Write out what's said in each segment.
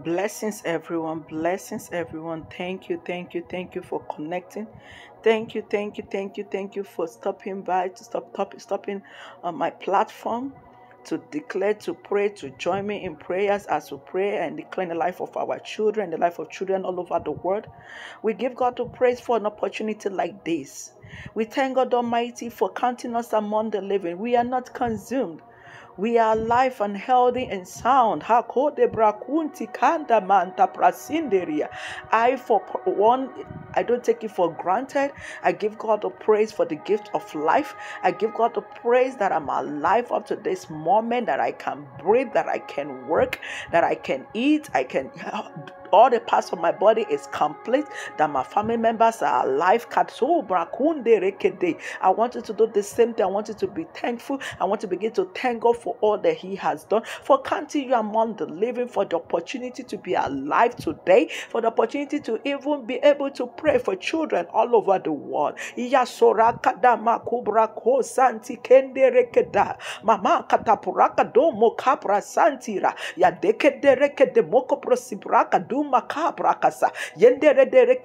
Blessings, everyone. Blessings, everyone. Thank you, thank you, thank you for connecting. Thank you, thank you, thank you, thank you for stopping by to stopping on my platform to declare, to pray, to join me in prayers as we pray and declare in the life of our children, the life of children all over the world. We give God to praise for an opportunity like this. We thank God Almighty for counting us among the living. We are not consumed. We are alive and healthy and sound. Hakode brakunti kanda manta prasinderia. For one, I don't take it for granted. I give God the praise for the gift of life. I give God the praise that I'm alive up to this moment, that I can breathe, that I can work, that I can eat, all the parts of my body is complete, that my family members are alive. I want you to do the same thing. I want you to be thankful. I want to begin to thank God for all that He has done, for counting you among the living, for the opportunity to be alive today, for the opportunity to even be able to pray for children all over the world. Mama katapuraka do mokapra santira ya dekedere de moko prosibraka do makabra kasa yendere de de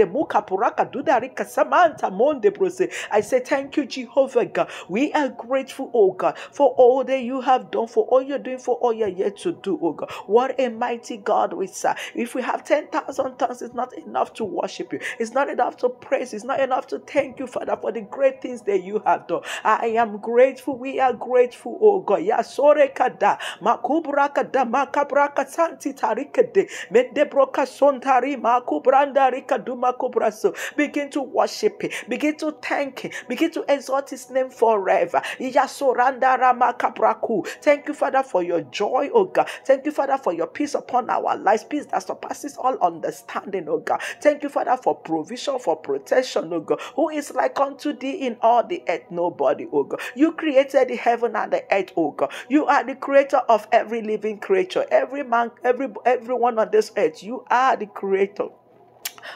mokapuraka do darika samanta monde brose. I say thank you, Jehovah God. We are grateful, oh God, for all that you have done, for all you're doing, for all you're yet to do, oh God. What a mighty God we serve. If we have 10,000 tongues, it's not enough to worship you. It's not enough to praise. It's not enough to thank you, Father, for the great things that you have done. I am grateful. We are grateful, oh God. Yasore kada makubra kada makabraka santi tarikade medebroka sontari makubranda rikaduma kubraso. Begin to worship Him. Begin to thank Him. Begin to exalt His name forever. Yasoranda ramakabraku. Thank you, Father, for your joy, oh God. Thank you, Father, for your peace upon our lives. Peace that surpasses all understanding, oh God. Thank you, Father, for provision, for protection, oh God. Who is like unto thee in all the earth? Nobody, oh God. You created the heaven and the earth, oh God. You are the creator of every living creature. Every man, everyone on this earth. You are the creator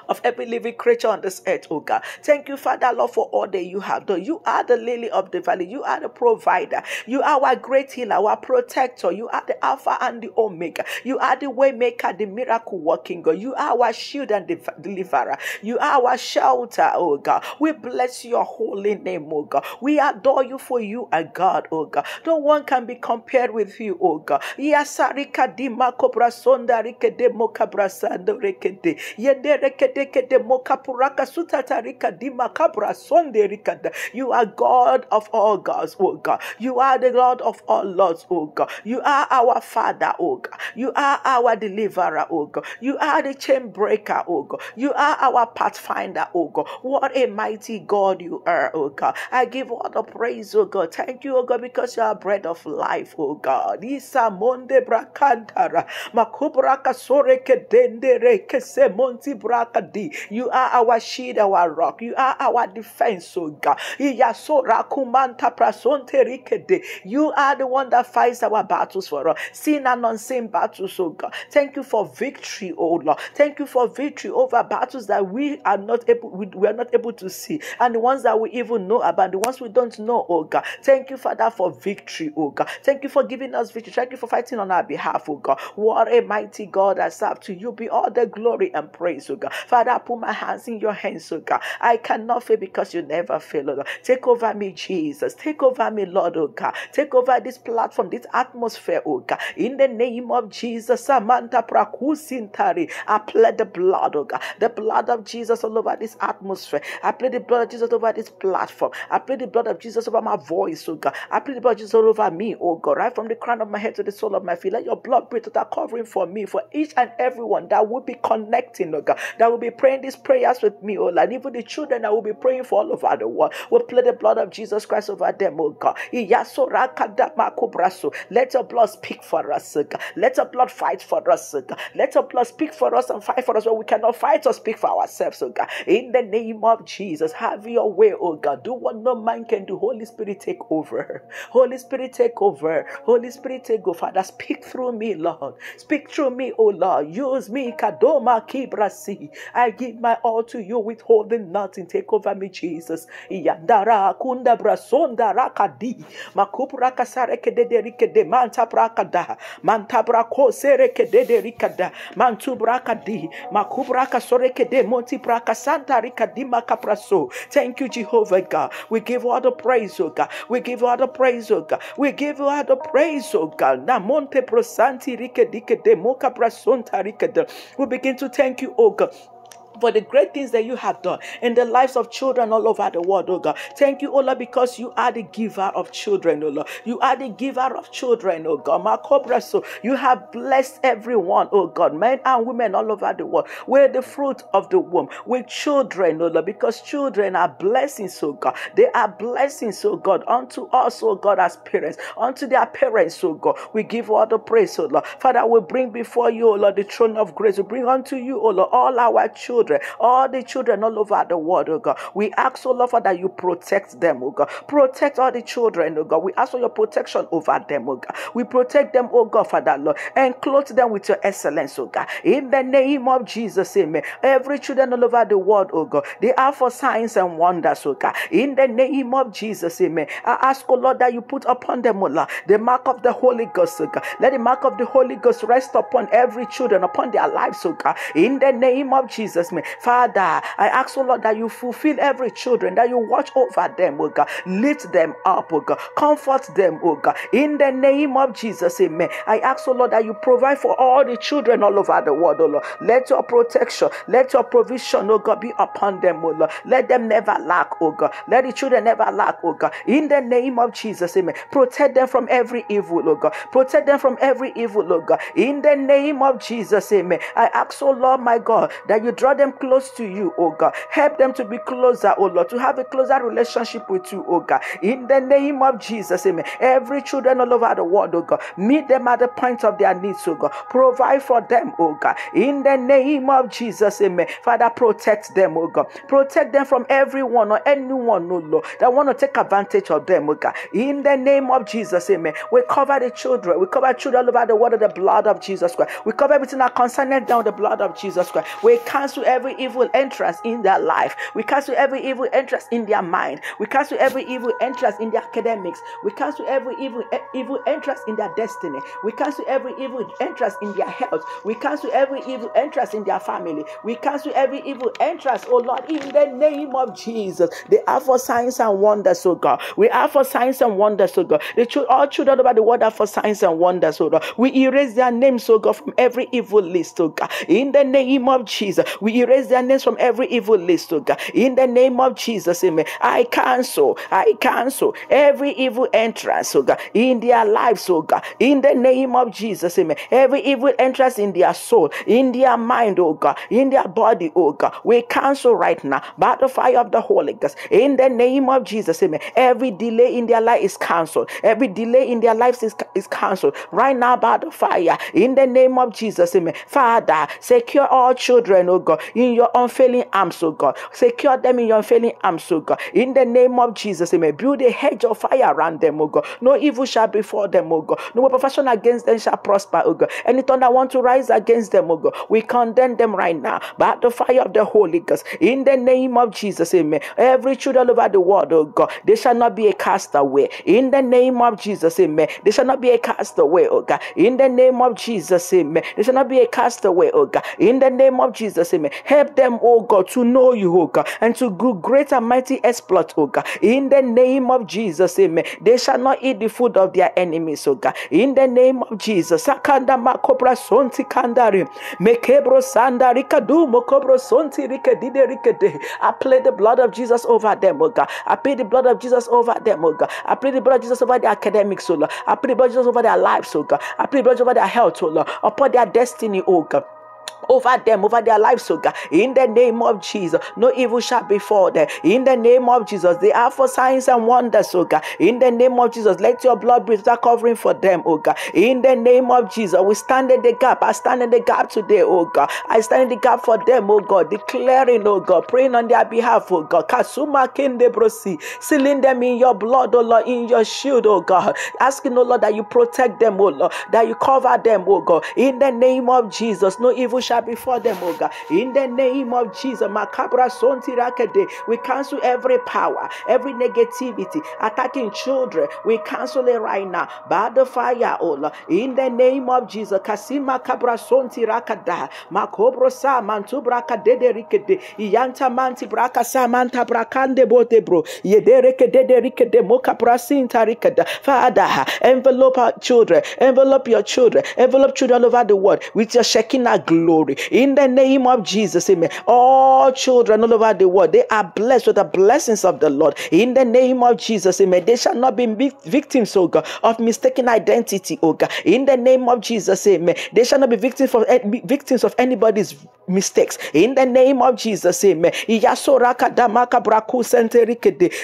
of every living creature on this earth, oh God. Thank you, Father, Lord, for all that you have done. You are the lily of the valley. You are the provider. You are our great healer, our protector. You are the Alpha and the Omega. You are the way maker, the miracle working God. You are our shield and deliverer. You are our shelter, oh God. We bless your holy name, oh God. We adore you, for you are God, oh God. No one can be compared with you, oh God. Yasarika di makobra sonda rike de mokabra sando reke de yende reke de mokapuraka sutatarika di makabra sonde rikada. You are God of all gods, oh God. You are the Lord of all lords, oh God. You are our Father, oh God. You are our deliverer, oh God. You are the chain breaker, oh God. You are our pathfinder, oh God. What a mighty God you are, oh God. I give all the praise, oh God. Thank you, oh God, because you are bread of life, oh God. Isa monde brakantara makubraka soreke dendere kese monti brakadi. You are our shield, our rock. You are our defense, oh God. Iya sora kumanta prasonte rikede. You are the one that fights our battles for us, seen and unseen battles, oh God. Thank you for victory, oh Lord. Thank you for victory over battles that we are not able to see, and the ones that we even know about, the ones we don't know, oh God. Thank you, Father, for victory, oh God. Thank you for giving us victory. Thank you for fighting on our behalf, oh God. What a mighty God I serve. To you be all the glory and praise, oh God. Father, I put my hands in your hands, oh God. I cannot fail because you never fail, oh God. Take over me, Jesus. Take over me, Lord, oh God. Take over this platform, this atmosphere, oh God. In the name of Jesus, Samantha Prakusintari, I plead the blood, oh God. The blood of Jesus all over this atmosphere. I plead the blood of Jesus over this platform. I plead the blood of Jesus over my voice, oh God. I plead the blood of Jesus all over me, oh God. Right from the crown of my head to the sole of my feet. Let your blood breathe that covering for me, for each and everyone that will be connecting, oh God. That will be praying these prayers with me, oh Lord. And even the children that will be praying for all over the world. We plead the blood of Jesus Christ over them, oh God. Let your blood speak for us, oh God. Let your blood fight for us, oh God. Let your blood speak for us and fight for us when we cannot fight or speak for ourselves, oh God. In the name of Jesus, have your way, oh God. Do what no man can do. Holy Spirit, take over. Holy Spirit, take over. Holy Spirit, take over. Father, speak through me, Lord. Speak through me, oh Lord. Use me, Kadoma Kibrasi. thee. I give my all to you, withholding nothing. Take over me, Jesus. Yandara kunda brasonda rakadi. Makupra kasareke de rikede manta brakada. Manta brako sereke de rikada. Mantu brakadi. Makubra kasoreke de monti braka santa rikadima kapraso. Thank you, Jehovah God. We give you all the praise, oh God. We give you all the praise, oh God. We give you all the praise, oh God. Na monte prosanti rikedike de moka prasonta rikede. We begin to thank you, oh God, for the great things that you have done in the lives of children all over the world, oh God. Thank you, oh Lord, because you are the giver of children, oh Lord. You are the giver of children, oh God. Makobraso, you have blessed everyone, oh God, men and women all over the world, with the fruit of the womb, with children, oh Lord, because children are blessings, oh God. They are blessings, oh God, unto us, oh God, as parents, unto their parents, oh God. We give all the praise, oh Lord. Father, we bring before you, oh Lord, the throne of grace. We bring unto you, oh Lord, all our children, all the children all over the world, oh God. We ask, oh Lord, that you protect them, oh God. Protect all the children, oh God. We ask for your protection over them, oh God. We protect them, oh God, Father, Lord, and clothe them with your excellence, oh God. In the name of Jesus, amen. Every children all over the world, oh God, they are for signs and wonders, oh God. In the name of Jesus, amen. I ask, oh Lord, that you put upon them, oh Lord, the mark of the Holy Ghost, oh God. Let the mark of the Holy Ghost rest upon every children, upon their lives, oh God. In the name of Jesus, amen. Father, I ask, oh Lord, that you fulfill every children, that you watch over them, oh God. Lift them up, oh God. Comfort them, oh God. In the name of Jesus, amen. I ask, oh Lord, that you provide for all the children all over the world, oh Lord. Let your protection, let your provision, oh God, be upon them, oh Lord. Let them never lack, oh God. Let the children never lack, oh God. In the name of Jesus, amen. Protect them from every evil, oh God. Protect them from every evil, oh God. In the name of Jesus, amen. I ask, oh Lord, my God, that you draw them close to you, oh God. Help them to be closer, oh Lord, to have a closer relationship with you, oh God. In the name of Jesus, amen. Every children all over the world, oh God, meet them at the point of their needs, oh God. Provide for them, oh God. In the name of Jesus, amen. Father, protect them, oh God. Protect them from everyone or anyone, oh Lord, that want to take advantage of them, oh God. In the name of Jesus, amen. We cover the children. We cover children all over the world with the blood of Jesus Christ. We cover everything that concerns them with the blood of Jesus Christ. We cancel every evil entrance in their life. We cancel every evil entrance in their mind. We cancel every evil entrance in their academics. We cancel every evil entrance in their destiny. We cancel every evil entrance in their health. We cancel every evil entrance in their family. We cancel every evil entrance, oh Lord, in the name of Jesus. They are for signs and wonders, oh God. We are for signs and wonders, oh God. All children over the world are for signs and wonders, oh God. We erase their names, oh God, from every evil list, oh God. In the name of Jesus, we erase their names from every evil list, oh God. In the name of Jesus, amen. I cancel every evil entrance, oh God, in their lives, oh God. In the name of Jesus, amen. Every evil entrance in their soul, in their mind, oh God, in their body, oh God. We cancel right now by the fire of the Holy Ghost. In the name of Jesus, amen. Every delay in their life is cancelled. Every delay in their lives is cancelled right now by the fire. In the name of Jesus, amen. Father, secure all children, oh God, in your unfailing arms, oh God. Secure them in your unfailing arms, oh God. In the name of Jesus, amen. Build a hedge of fire around them, oh God. No evil shall befall them, oh God. No profession against them shall prosper, oh God. Any tongue that want to rise against them, oh God, we condemn them right now by the fire of the Holy Ghost. In the name of Jesus, amen. Every children over the world, oh God, they shall not be a castaway. In the name of Jesus, amen. They shall not be a castaway, oh God. In the name of Jesus, amen. They shall not be a castaway, oh God. In the name of Jesus, amen. Help them, oh God, to know you, oh God, and to do great and mighty exploit, oh God. In the name of Jesus, amen. They shall not eat the food of their enemies, oh God. In the name of Jesus, Sakanda makobra sonti kandari mekebro sanda rikadu mokobro sonti rikedide rikede. I plead the blood of Jesus over them, oh God. I plead the blood of Jesus over them, oh God. I plead the blood of Jesus over their academics, oh Lord. I plead the blood of Jesus over their lives, oh God. I plead the blood of Jesus over their health, oh Lord, upon their destiny, oh God. Over them, over their lives, oh God. In the name of Jesus, no evil shall befall them. In the name of Jesus, they are for signs and wonders, oh God. In the name of Jesus, let your blood be that covering for them, oh God. In the name of Jesus, we stand in the gap. I stand in the gap today, oh God. I stand in the gap for them, oh God, declaring, oh God, praying on their behalf, oh God. Kasuma kende brosi, sealing them in your blood, oh Lord, in your shield, oh God. Asking, oh Lord, that you protect them, oh Lord, that you cover them, oh God. In the name of Jesus, no evil shall shall before them, oh God. In the name of Jesus, Makabra Sonti Rakade, we cancel every power, every negativity attacking children. We cancel it right now by the fire, oh Lord. In the name of Jesus, Kasima Kabra Sonti Rakada, Makobro Sa Mantubra Kadede Rikede, Yanta Manti Braka Samanta Brakande Botebro, Yedereke de Rikede Moka Prasinta Rikada. Father, envelope our children, envelope your children, envelope children all over the world with your Shekinah glory. In the name of Jesus, amen. All children all over the world, they are blessed with the blessings of the Lord. In the name of Jesus, amen. They shall not be victims, oh God, of mistaken identity, oh God. In the name of Jesus, amen. They shall not be victims of anybody's mistakes. In the name of Jesus, amen.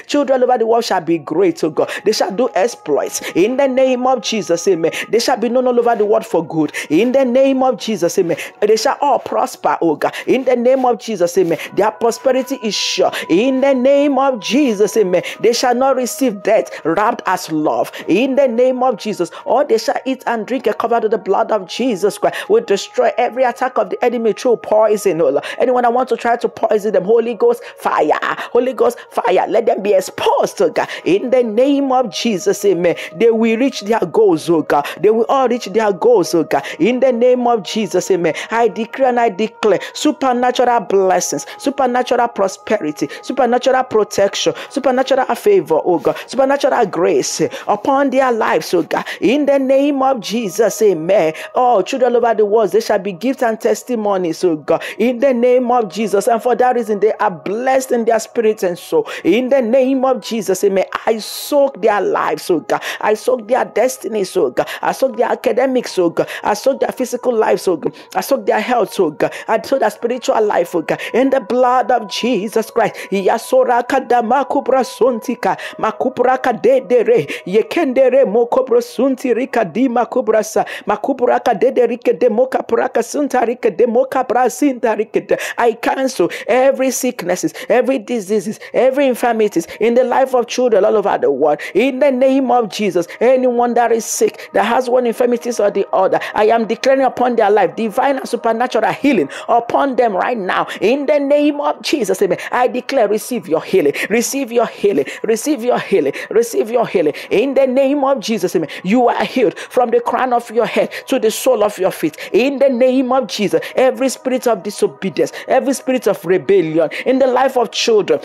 Children all over the world shall be great, oh God. They shall do exploits. In the name of Jesus, amen. They shall be known all over the world for good. In the name of Jesus, amen. They shall all prosper, oh God. In the name of Jesus, amen. Their prosperity is sure. In the name of Jesus, amen. They shall not receive death wrapped as love. In the name of Jesus, all they shall eat and drink are covered with the blood of Jesus Christ. Will destroy every attack of the enemy through poison, oh Lord. Anyone that wants to try to poison them, Holy Ghost fire, Holy Ghost fire, let them be exposed, oh God. In the name of Jesus, amen. They will reach their goals, oh God. They will all reach their goals, oh God. In the name of Jesus, amen. I decree and I declare supernatural blessings, supernatural prosperity, supernatural protection, supernatural favor, oh God, supernatural grace upon their lives, oh God. In the name of Jesus, amen. Oh, children all over the world, they shall be gifts and testimonies, oh God. In the name of Jesus, and for that reason, they are blessed in their spirit and soul. In the name of Jesus, amen. I soak their lives, oh God. I soak their destinies, oh God. I soak their academics, oh God. I soak their physical lives, oh God. I soak their health, oh God. I soak their spiritual life, oh God. In the blood of Jesus Christ. Yasora kadama kubra sontika makupra kadedere yekendere mokobro sunti rika di makubrasa makupra kadede rike de mokapra kasunta rike de mokapra sinta rike. I cancel every sicknesses, every diseases, every infirmities in the life of children all over the world. In the name of Jesus, anyone that is sick, that has one infirmities or the other, I am declaring upon their life divine and supernatural healing upon them right now. In the name of Jesus, amen. I declare, receive your healing, receive your healing, receive your healing, receive your healing. In the name of Jesus, amen. You are healed from the crown of your head to the sole of your feet. In the name of Jesus, every spirit of disobedience, every spirit of rebellion in the life of children,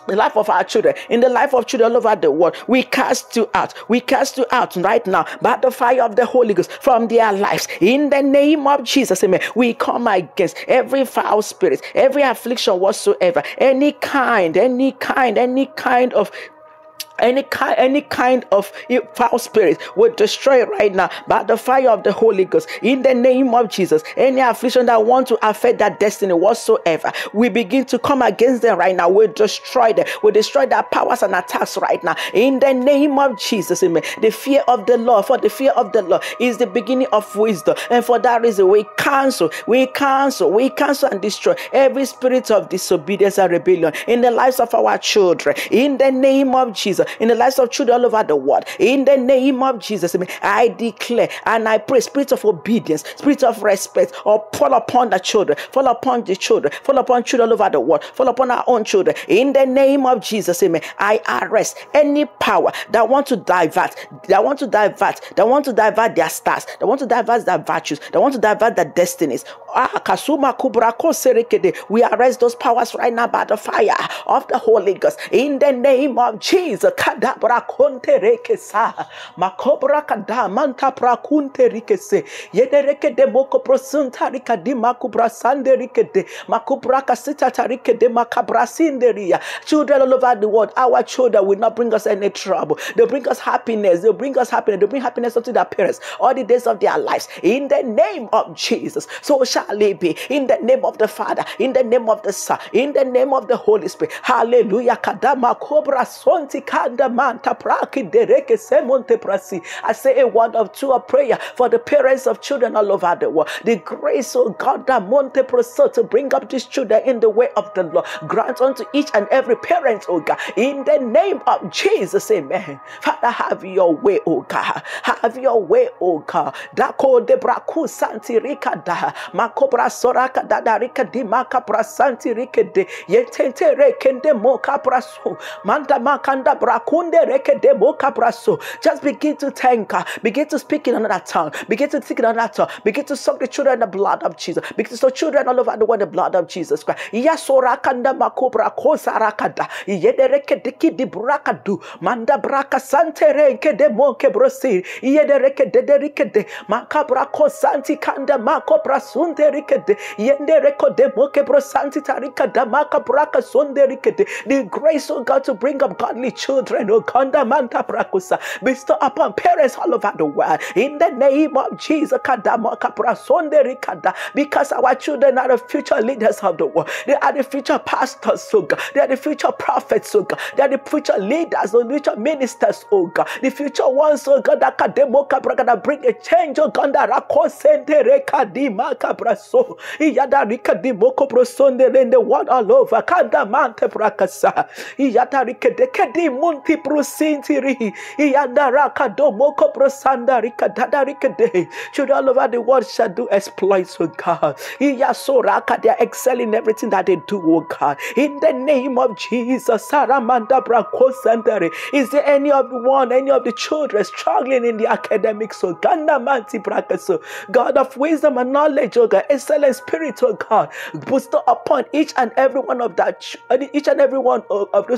the life of our children, in the life of children all over the world, we cast you out. We cast you out right now by the fire of the Holy Ghost from their lives. In the name of Jesus, amen. We come against every foul spirit, every affliction whatsoever, any kind of foul spirit will destroy it right now by the fire of the Holy Ghost. In the name of Jesus, any affliction that want to affect that destiny whatsoever, we begin to come against them right now. We destroy them. We destroy their powers and attacks right now. In the name of Jesus, amen. The fear of the Lord, for the fear of the Lord is the beginning of wisdom. And for that reason, we cancel and destroy every spirit of disobedience and rebellion in the lives of our children. In the name of Jesus, in the lives of children all over the world. In the name of Jesus, I declare and I pray, spirit of obedience, spirit of respect, or fall upon the children, fall upon the children, fall upon children all over the world, fall upon our own children. In the name of Jesus, amen. I arrest any power that want to divert their stars, that want to divert their virtues, that want to divert their destinies. We arrest those powers right now by the fire of the Holy Ghost. In the name of Jesus. Kadabra konte rekesa makobra kada manta prakunte rikese yedereke de moko prosunta rikadi makubra sande rikede makubra kasita tarikede makabra sinderia. Children all over the world, our children will not bring us any trouble. They'll bring us happiness. They'll bring happiness unto their parents all the days of their lives. In the name of Jesus, so shall it be. In the name of the Father, in the name of the Son, in the name of the Holy Spirit. Hallelujah. Kadama kobra sonti I say a word of two of prayer for the parents of children all over the world. The grace, oh God, that Monte Proso to bring up these children in the way of the Lord. Grant unto each and every parent, oh God, in the name of Jesus, amen. Father, have your way, oh God. Have your way, oh God. Dako de braku santi rikada. makobra soraka dadarika di makapra santi rikede yetente rekende mokapraso manda makanda brakunde rekede mokapraso. Just begin to thank her. Begin to speak in another tongue. Begin to speak in another tongue. Begin to soak the children in the blood of Jesus. Begin to soak children all over the world in the blood of Jesus Christ. Yasorakanda makobra kosarakada yedereke di brakadu manda braka santere kede moke brosi yedereke de makabra kosanti kanda makobra sunte rikede yendereko de moke brosanti tarika da makabraka sunde rikede. The grace of God to bring up godly children, oh kanda manta brakosa, bestow upon parents all over the world in the name of Jesus. Because our children are the future leaders of the world. They are the future pastors, oh God. They are the future prophets, oh God. They are the future leaders, the future ministers, oh God. The future ones, oh God, that bring a change, oh God. In the world all over. Kanda mante prakasa. Kedi munti prosintiri. Children all over the world shall do exploits, oh God. They are excelling in everything that they do, oh God. In the name of Jesus. Is there any of the children struggling in the academics, oh God? God of wisdom and knowledge, oh God, excellent spirit, oh God, bestow upon each and every one of those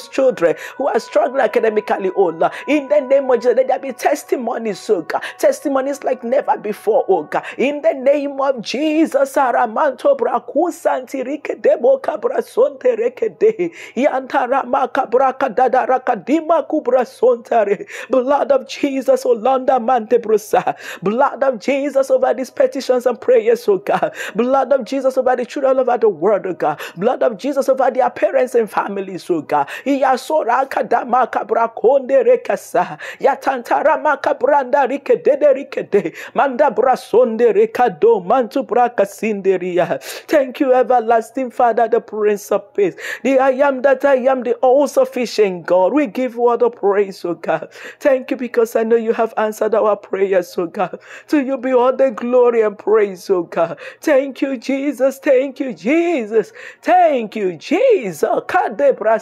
children who are struggling academically, oh Lord. In the name of Jesus, let there be testimonies, oh God, testimonies like never before, oh God. In the name of Jesus, Aramanto brakusanti rike debo kabra sonte reke de yantara makabraka dadaraka dima kubra sontare. Blood of Jesus, oh Landa mante brusa. Blood of Jesus over these petitions and prayers, oh God. Blood of Jesus over the children all over the world, oh God. Blood of Jesus over their parents and families, oh God. Yasora kadama kabra konde rekasa. Yatantara makabranda rike de manda brasonde rekado mantu brakasinderia. Thank you, everlasting Father, the Prince of Peace. The I am that I am, the all-sufficient God. We give you all the praise, oh God. Thank you because I know you have answered our prayers, oh God. To you be all the glory and praise, oh God. Thank you, Jesus. Thank you, Jesus. Thank you, Jesus. I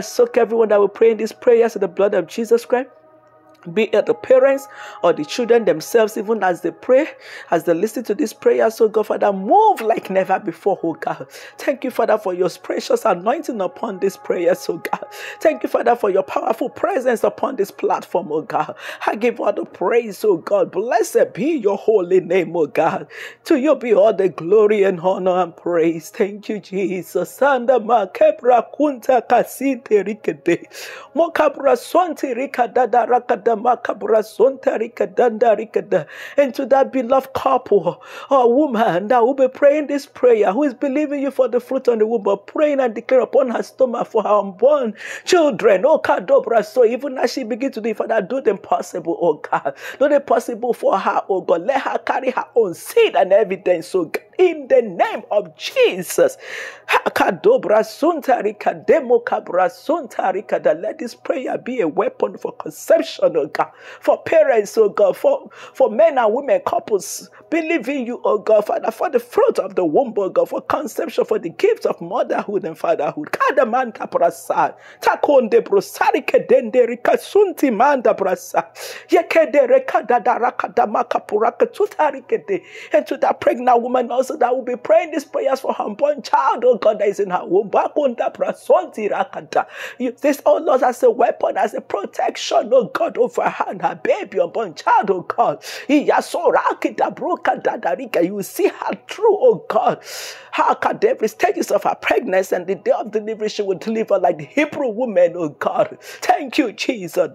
soak everyone that will pray in these prayers in the blood of Jesus Christ. Be it the parents or the children themselves, even as they pray, as they listen to this prayer, so God, Father, move like never before, oh God. Thank you, Father, for your precious anointing upon this prayer, so God. Thank you, Father, for your powerful presence upon this platform, oh God. I give all the praise, oh God. Blessed be your holy name, oh God. To you be all the glory and honor and praise. Thank you, Jesus. Sanda makebra kunta kasinte rikede. Mokabra sonti rikadada rakada. And to that beloved couple or woman that will be praying this prayer, who is believing you for the fruit on the womb, but praying and declare upon her stomach for her unborn children. Oh Kadobra, so even as she begins to do, Father, do the impossible, oh God. Do the possible for her, oh God. Let her carry her own seed and evidence, oh God. In the name of Jesus. Let this prayer be a weapon for conception, oh God. For parents, oh God. For men and women, couples, believing you, oh God, Father, for the fruit of the womb, oh God, for conception, for the gift of motherhood and fatherhood. Kadamanta prasad. Takonde brosarike denderika sunti manda brasa. Yekede rekada rakadamaka puraka tutarike de. And to that pregnant woman also that will be praying these prayers for her unborn child, oh God, that is in her womb. Use this, oh Lord, as a weapon, as a protection, oh God, over her and her baby, unborn child, oh God. You will see her through, oh God. How at every stages of her pregnancy and the day of delivery, she will deliver like the Hebrew woman, oh God. Thank you, Jesus.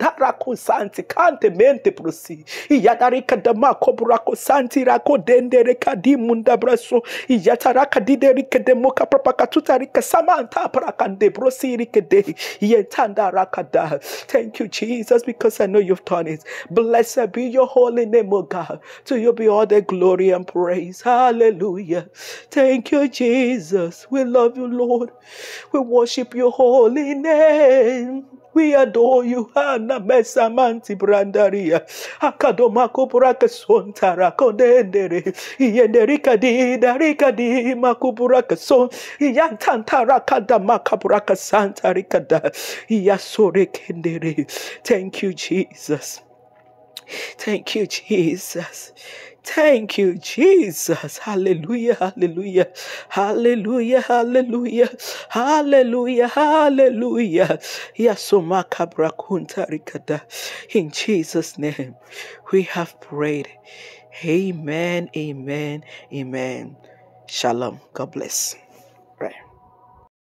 so yataraka diderike de moka propakatutarika samanta prakande brosirike de yetanda rakada. Thank you, Jesus, because I know you've done it. Blessed be your holy name, O God. To you be all the glory and praise. Hallelujah. Thank you, Jesus. We love you, Lord. We worship your holy name. We adore you, Hana Mesa Manti Brandaria, Akadomako Buraka Sontara, Condendere, Yenderika di Darika di Makuburaka Son, Yantantara Kadamaka Buraka Santa Ricada, Yasore Kendere. Thank you, Jesus. Thank you, Jesus. Thank you, Jesus. Hallelujah, hallelujah, hallelujah, hallelujah, hallelujah, hallelujah. Yasoma kabra kunta rikada. In Jesus' name, we have prayed. Amen, amen, amen. Shalom. God bless.